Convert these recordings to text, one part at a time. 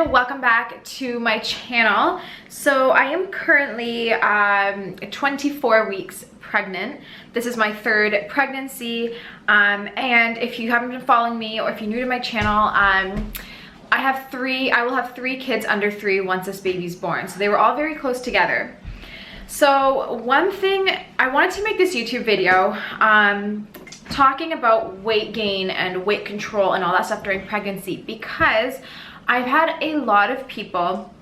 everyone, welcome back to my channel. So I am currently 24 weeks pregnant. This is my third pregnancy, and if you haven't been following me or if you're new to my channel, I will have three kids under 3 once this baby's born. So they were all very close together. So one thing, I wanted to make this YouTube video talking about weight gain and weight control and all that stuff during pregnancy, because I've had a lot of people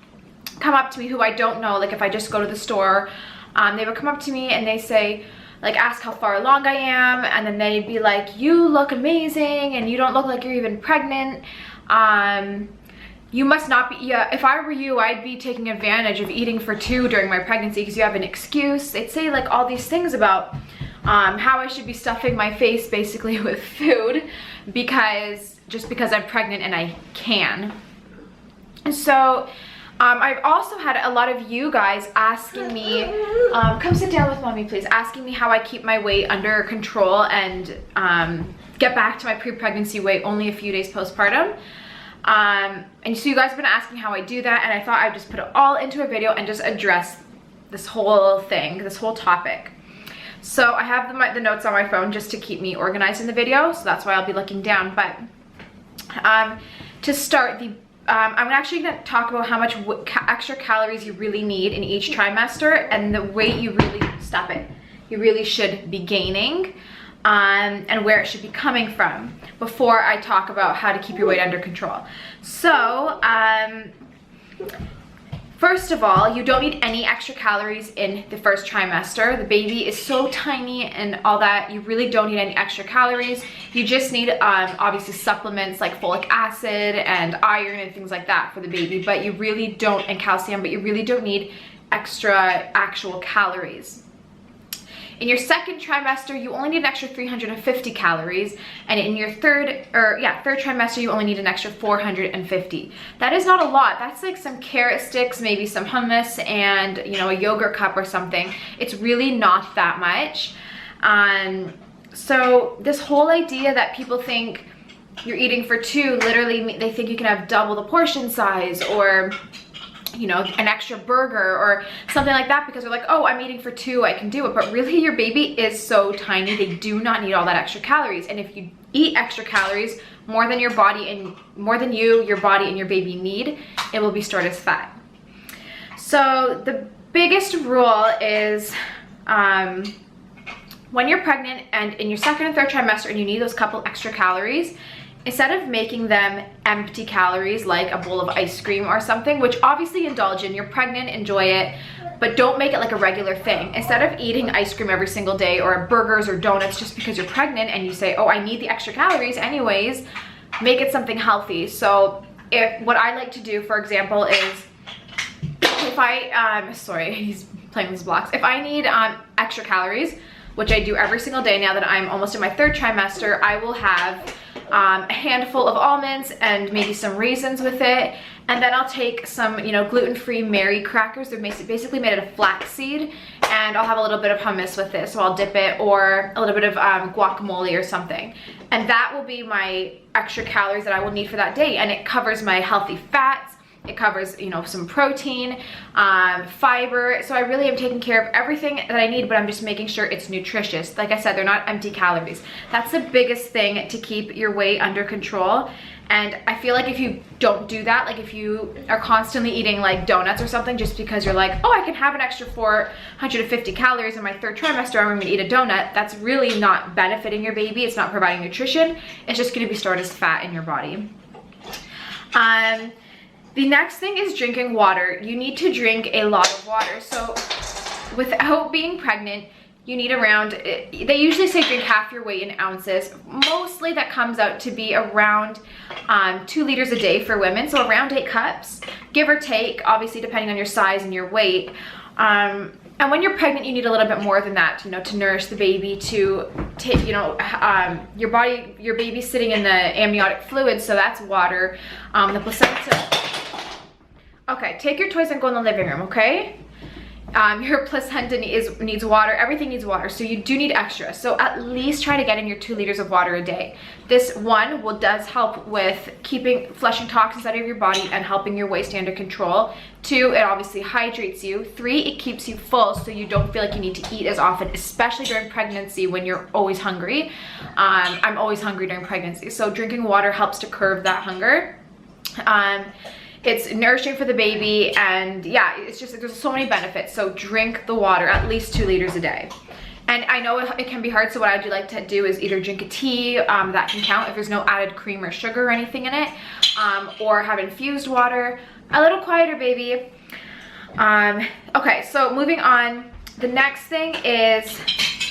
come up to me who I don't know. Like if I just go to the store, they would come up to me and they say, like, ask how far along I am, and then they'd be like, you look amazing and you don't look like you're even pregnant. You must not be. Yeah, if I were you, I'd be taking advantage of eating for 2 during my pregnancy because you have an excuse. They'd say like all these things about how I should be stuffing my face basically with food just because I'm pregnant and I can. And so I've also had a lot of you guys asking me, come sit down with mommy please, asking me how I keep my weight under control and get back to my pre-pregnancy weight only a few days postpartum. And so you guys have been asking how I do that, and I thought I'd just put it all into a video and just address this whole thing, this whole topic. So I have the notes on my phone just to keep me organized in the video, so that's why I'll be looking down. But to start, I'm actually going to talk about how much extra calories you really need in each trimester and the weight you really should be gaining, and where it should be coming from before I talk about how to keep your weight under control. So first of all, you don't need any extra calories in the first trimester. The baby is so tiny and all that, you really don't need any extra calories. You just need obviously supplements like folic acid and iron and things like that for the baby, but you really don't, and calcium, but you really don't need extra actual calories. In your second trimester, you only need an extra 350 calories, and in your third trimester, you only need an extra 450. That is not a lot. That's like some carrot sticks, maybe some hummus, and you know, a yogurt cup or something. It's really not that much. So this whole idea that people think you're eating for 2, literally they think you can have double the portion size, or you know, an extra burger or something like that, because they're like, oh, I'm eating for 2, I can do it. But really, your baby is so tiny, they do not need all that extra calories. And if you eat extra calories, more than your body and your body and your baby need, it will be stored as fat. So the biggest rule is when you're pregnant and in your second and third trimester and you need those couple extra calories, instead of making them empty calories like a bowl of ice cream or something, which obviously indulge in, you're pregnant, enjoy it, but don't make it like a regular thing. Instead of eating ice cream every single day or burgers or donuts just because you're pregnant and you say, oh, I need the extra calories anyways, make it something healthy. So what I like to do, for example, is if I, sorry, he's playing with his blocks. If I need extra calories, which I do every single day now that I'm almost in my third trimester, I will have a handful of almonds and maybe some raisins with it, and then I'll take some, you know, gluten-free Mary crackers. They're basically made out of flaxseed, and I'll have a little bit of hummus with it, so I'll dip it, or a little bit of guacamole or something, and that will be my extra calories that I will need for that day. And it covers my healthy fats, it covers, you know, some protein, fiber. So I really am taking care of everything that I need, but I'm just making sure it's nutritious. Like I said, they're not empty calories. That's the biggest thing to keep your weight under control. And I feel like if you don't do that, like if you are constantly eating like donuts or something just because you're like, oh, I can have an extra 450 calories in my third trimester, I'm gonna eat a donut, that's really not benefiting your baby. It's not providing nutrition. It's just gonna be stored as fat in your body. The next thing is drinking water. You need to drink a lot of water. So without being pregnant, you need around, they usually say drink half your weight in ounces. Mostly that comes out to be around 2 liters a day for women. So around 8 cups, give or take, obviously depending on your size and your weight. And when you're pregnant, you need a little bit more than that, you know, to nourish the baby, to take, you know, your baby's sitting in the amniotic fluid, so that's water. The placenta. Okay, take your toys and go in the living room, okay? Your placenta needs water. Everything needs water, so you do need extra. So at least try to get in your 2 liters of water a day. This one does help with flushing toxins out of your body and helping your weight stay under control. 2, it obviously hydrates you. 3, it keeps you full, so you don't feel like you need to eat as often, especially during pregnancy when you're always hungry. I'm always hungry during pregnancy, so drinking water helps to curb that hunger. It's nourishing for the baby, and yeah, it's just, there's so many benefits. So drink the water, at least 2 liters a day. And I know it can be hard, so what I do like to do is either drink a tea, that can count if there's no added cream or sugar or anything in it, or have infused water. A little quieter, baby. Okay, so moving on, the next thing is,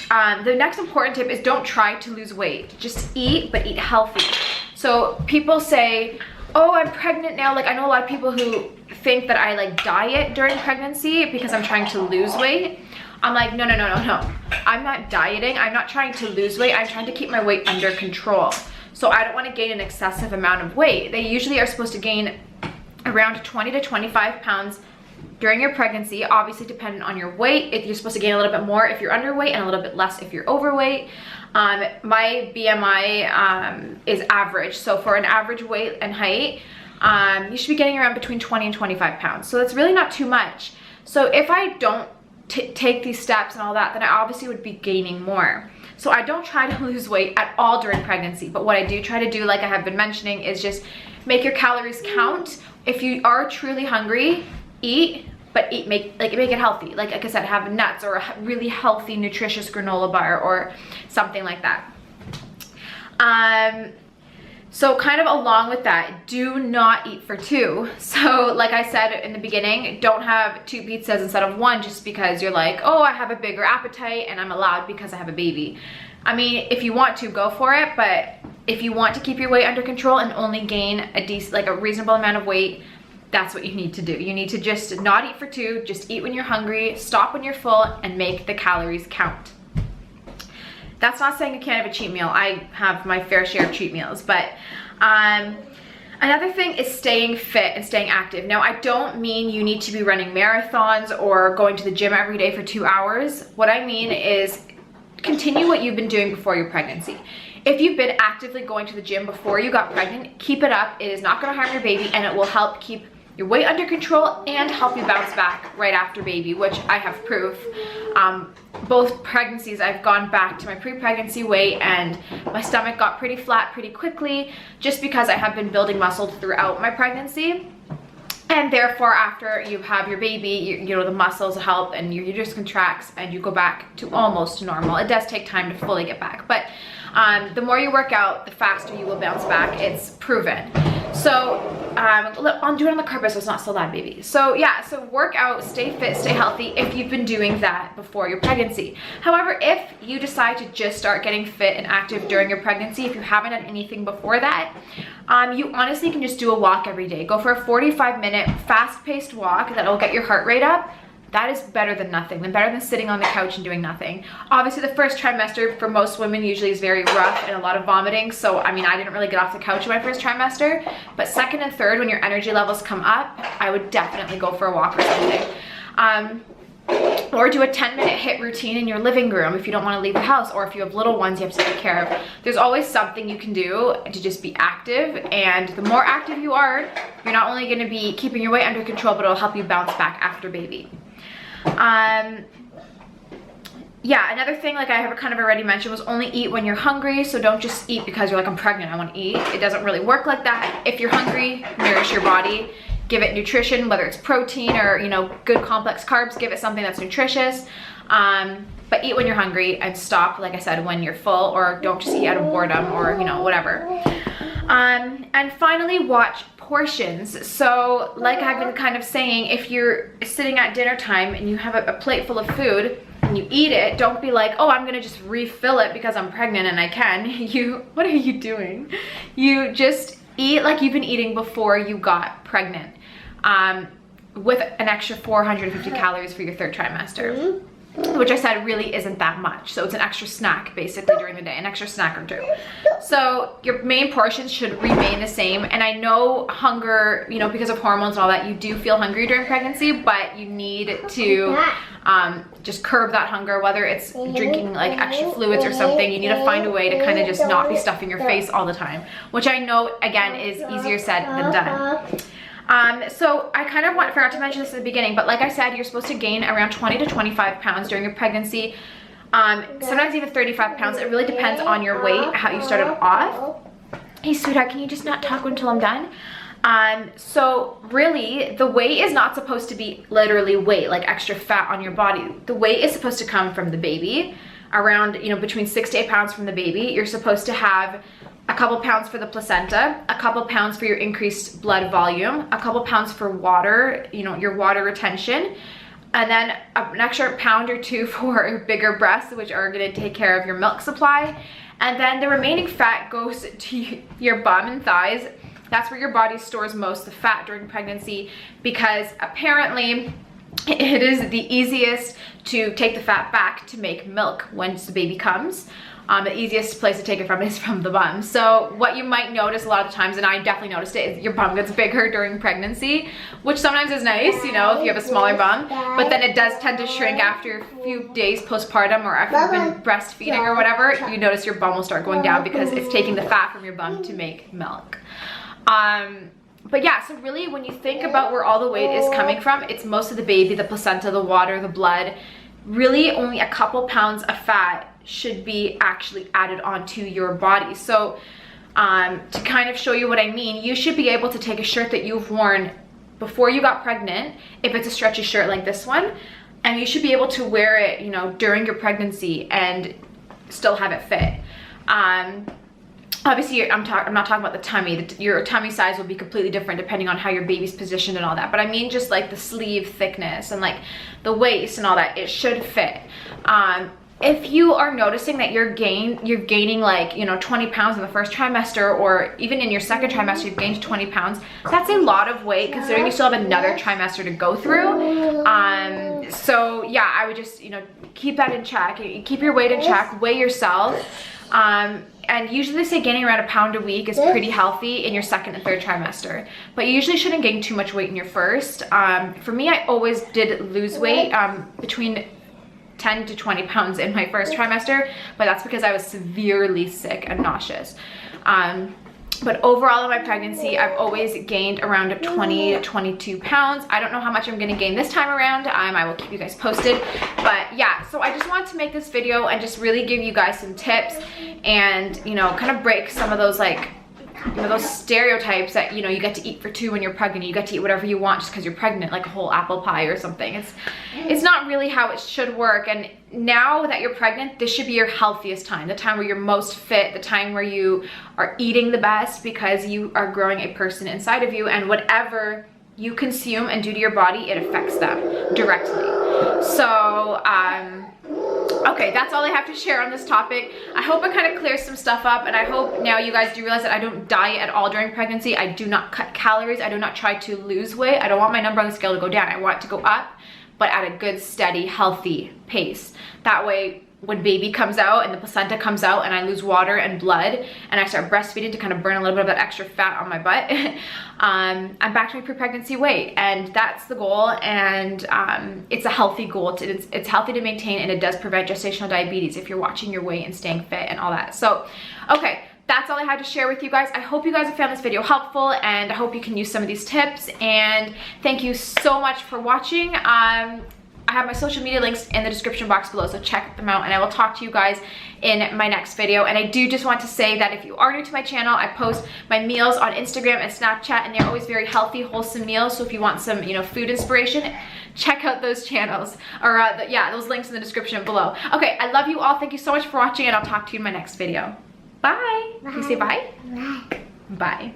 the next important tip is don't try to lose weight. Just eat, but eat healthy. So people say, oh, I'm pregnant now. Like, I know a lot of people who think that I like diet during pregnancy because I'm trying to lose weight. I'm like, no. I'm not dieting. I'm not trying to lose weight. I'm trying to keep my weight under control. So I don't want to gain an excessive amount of weight. They usually are supposed to gain around 20 to 25 pounds during your pregnancy, obviously dependent on your weight. If you're supposed to gain a little bit more if you're underweight and a little bit less if you're overweight. My BMI is average, so for an average weight and height, you should be getting around between 20 and 25 pounds. So that's really not too much. So if I don't take these steps and all that, then I obviously would be gaining more. So I don't try to lose weight at all during pregnancy, but what I do try to do, like I have been mentioning, is just make your calories count. If you are truly hungry, eat, but make it healthy. Like I said, have nuts or a really healthy, nutritious granola bar or something like that. So kind of along with that, do not eat for 2. So like I said in the beginning, don't have 2 pizzas instead of 1 just because you're like, oh, I have a bigger appetite and I'm allowed because I have a baby. I mean, if you want to, go for it, but if you want to keep your weight under control and only gain a reasonable amount of weight, that's what you need to do. You need to just not eat for 2, just eat when you're hungry, stop when you're full, and make the calories count. That's not saying you can't have a cheat meal. I have my fair share of cheat meals, but another thing is staying fit and staying active. Now, I don't mean you need to be running marathons or going to the gym every day for 2 hours. What I mean is continue what you've been doing before your pregnancy. If you've been actively going to the gym before you got pregnant, keep it up. It is not going to harm your baby, and it will help keep your weight under control and help you bounce back right after baby, which I have proof. Both pregnancies, I've gone back to my pre-pregnancy weight, and my stomach got pretty flat pretty quickly just because I have been building muscle throughout my pregnancy. And therefore, after you have your baby, you know, the muscles help and your uterus contracts and you go back to almost normal. It does take time to fully get back, but the more you work out, the faster you will bounce back. It's proven. So I'll do it on the carpet so it's not so loud, baby. So yeah, so work out, stay fit, stay healthy if you've been doing that before your pregnancy. However, if you decide to just start getting fit and active during your pregnancy, if you haven't done anything before that, you honestly can just do a walk every day. Go for a 45-minute fast-paced walk that'll get your heart rate up. That is better than nothing, better than sitting on the couch and doing nothing. Obviously, the first trimester for most women usually is very rough and a lot of vomiting. So, I mean, I didn't really get off the couch in my first trimester. But second and third, when your energy levels come up, I would definitely go for a walk or something. Or do a 10-minute HIIT routine in your living room if you don't want to leave the house, or if you have little ones you have to take care of. There's always something you can do to just be active, and the more active you are, you're not only going to be keeping your weight under control, but it'll help you bounce back after baby. Yeah, another thing, like I have kind of already mentioned, was only eat when you're hungry. So don't just eat because you're like, I'm pregnant, I want to eat. It doesn't really work like that. If you're hungry, nourish your body. Give it nutrition, whether it's protein or, you know, good complex carbs. Give it something that's nutritious. But eat when you're hungry and stop, like I said, when you're full, or don't just eat out of boredom or, you know, whatever. And finally, watch portions. So like I've been kind of saying, if you're sitting at dinner time and you have a plate full of food and you eat it, don't be like, oh, I'm gonna just refill it because I'm pregnant and I can. What are you doing? You just eat like you've been eating before you got pregnant, with an extra 450 calories for your third trimester. which I said really isn't that much. So it's an extra snack basically during the day, an extra snack or two. So your main portions should remain the same. And I know hunger, you know, because of hormones and all that, you do feel hungry during pregnancy, but you need to just curb that hunger, whether it's drinking like extra fluids or something. You need to find a way to kind of just not be stuffing your face all the time, which I know again is easier said than done. So I kind of forgot to mention this at the beginning, but like I said, you're supposed to gain around 20 to 25 pounds during your pregnancy. Sometimes even 35 pounds. It really depends on your weight, how you started off. Hey sweetheart, can you just not talk until I'm done? So really the weight is not supposed to be literally weight, like extra fat on your body. The weight is supposed to come from the baby, around, you know, between 6 to 8 pounds from the baby. You're supposed to have a couple pounds for the placenta, a couple pounds for your increased blood volume, a couple pounds for water, you know, your water retention, and then an extra pound or two for bigger breasts, which are going to take care of your milk supply. And then the remaining fat goes to your bum and thighs. That's where your body stores most of the fat during pregnancy, because apparently it is the easiest to take the fat back to make milk once the baby comes. The easiest place to take it from is from the bum. So what you might notice a lot of times, and I definitely noticed it, is your bum gets bigger during pregnancy, which sometimes is nice, you know, if you have a smaller bum, but then it does tend to shrink after a few days postpartum, or after you've been breastfeeding or whatever. You notice your bum will start going down because it's taking the fat from your bum to make milk. But yeah, so really when you think about where all the weight is coming from, it's most of the baby, the placenta, the water, the blood. Really only a couple pounds of fat should be actually added onto your body. So to kind of show you what I mean, you should be able to take a shirt that you've worn before you got pregnant, if it's a stretchy shirt like this one, and you should be able to wear it, you know, during your pregnancy and still have it fit. Obviously, I'm not talking about the tummy. Your tummy size will be completely different depending on how your baby's positioned and all that. But I mean just like the sleeve thickness and like the waist and all that, it should fit. If you are noticing that you're gaining like, you know, 20 pounds in the first trimester, or even in your second trimester you've gained 20 pounds, that's a lot of weight considering you still have another trimester to go through. So yeah, I would just, you know, keep that in check. Keep your weight in check, weigh yourself. And usually they say gaining around a pound a week is pretty healthy in your second and third trimester. But you usually shouldn't gain too much weight in your first. For me, I always did lose weight between 10 to 20 pounds in my first trimester, but that's because I was severely sick and nauseous. But overall in my pregnancy, I've always gained around 20 to 22 pounds. I don't know how much I'm gonna gain this time around. I will keep you guys posted. But yeah, so I just wanted to make this video and just really give you guys some tips and, you know, kind of break some of those, like, you know, those stereotypes that, you know, you get to eat for two when you're pregnant. You get to eat whatever you want just because you're pregnant, like a whole apple pie or something. It's not really how it should work. And now that you're pregnant, this should be your healthiest time, the time where you're most fit, the time where you are eating the best, because you are growing a person inside of you, and whatever you consume and do to your body, it affects them directly. So okay, that's all I have to share on this topic. I hope it kind of clears some stuff up, and I hope now you guys do realize that I don't diet at all during pregnancy. I do not cut calories. I do not try to lose weight. I don't want my number on the scale to go down. I want it to go up, but at a good, steady, healthy pace. That way, when baby comes out and the placenta comes out and I lose water and blood and I start breastfeeding to kind of burn a little bit of that extra fat on my butt, I'm back to my pre-pregnancy weight, and that's the goal. And it's a healthy goal. It's healthy to maintain, and it does prevent gestational diabetes if you're watching your weight and staying fit and all that. So, okay, that's all I had to share with you guys. I hope you guys have found this video helpful, and I hope you can use some of these tips. And thank you so much for watching. I have my social media links in the description box below, so check them out, and I will talk to you guys in my next video. And I do just want to say that if you are new to my channel, I post my meals on Instagram and Snapchat, and they're always very healthy, wholesome meals. So if you want some, you know, food inspiration, check out those channels, or yeah, those links in the description below. Okay, I love you all. Thank you so much for watching, and I'll talk to you in my next video. Bye. Can you say bye? Bye. Bye.